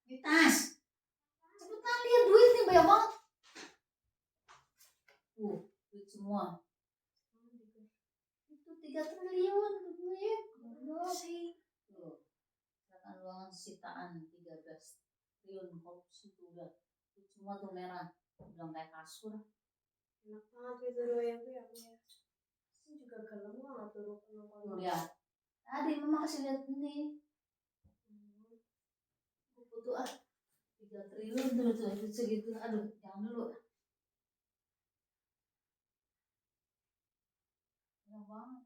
Di tas. Cepetan lihat duit nih banyak banget. Duit semua. Itu 3 triliun duit. Tuh. Silakan ruangan sitaan 13 triliun korupsi tuh udah. Duit semua tuh merah. Bilang kayak kasur. Enak banget itu doyang tuh ya. Sih juga gelem banget tuh Tuh lihat. Tadi mama kasih lihat ini. Butuh 3 triliun tuh segitu. Aduh, jangan dulu. Banyak banget.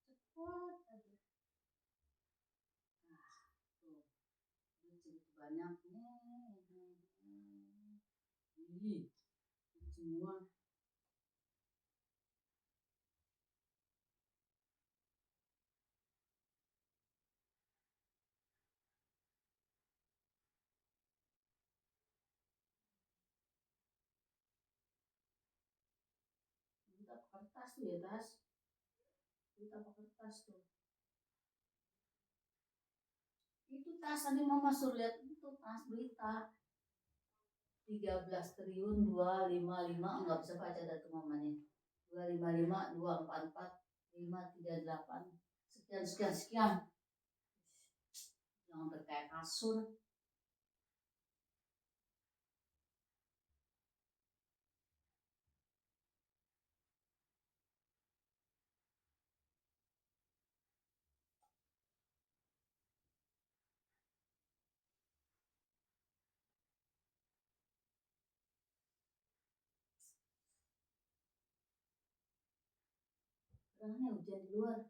Cepet aja. Nah, tuh. Duit segitu banyaknya. Ih, semua. Kita kertas tuh ya tas. Kita kertas tuh. Itu tas tadi mama suruh lihat itu tas berita 13 triliun 255 nggak bisa baca data mamanya 255 244 538 sekian sekian sekian jangan berkayak kasur. Karena hujan di luar.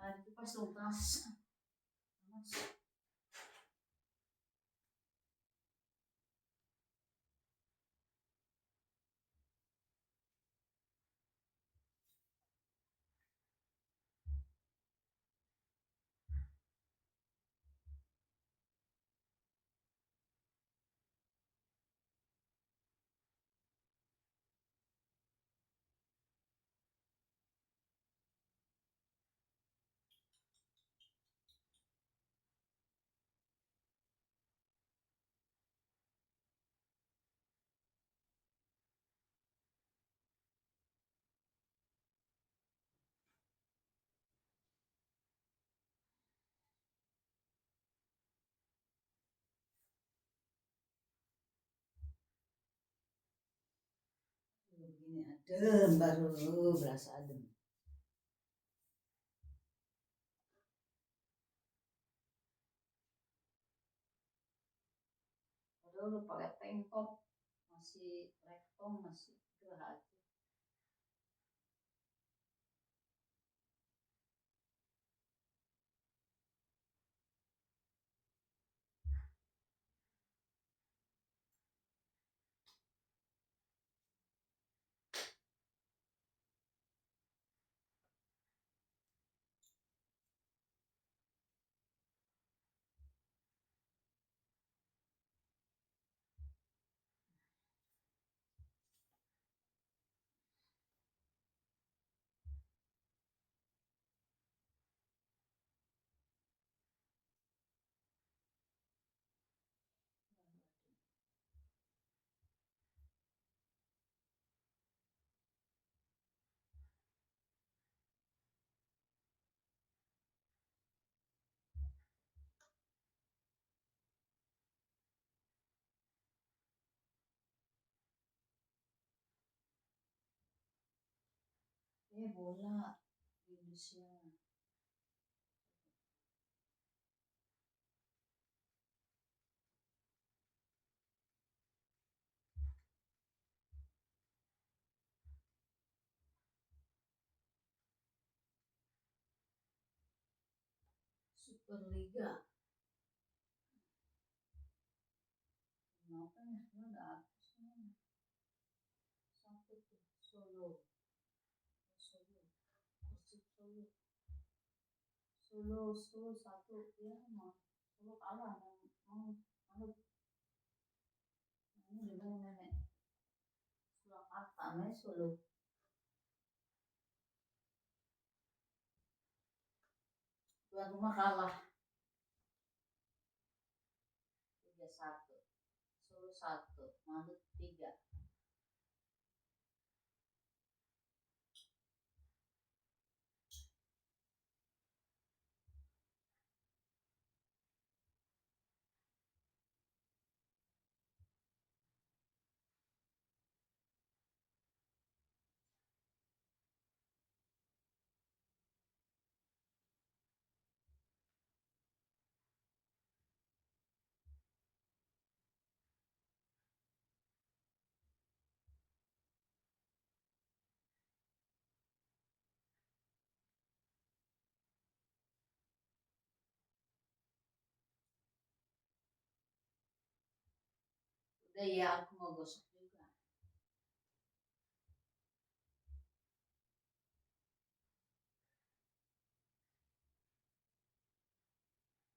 Nah, itu pas dong tas. Begini adem baru berasa adem. Padahal udah pakai tank top masih rektong masih gerah. bola di Indonesia. Superliga. Kenapa ya? Ini udah habis semuanya. Satu tuh, Solo. Solo. Persib Solo. Solo satu. Ya, mau. Solo kalah. Mau. Ini di mana nenek? Surakarta, namanya Solo. Tuan rumah kalah 3-1. Solo 1, Madrid 3. Udah ya, aku mau gosok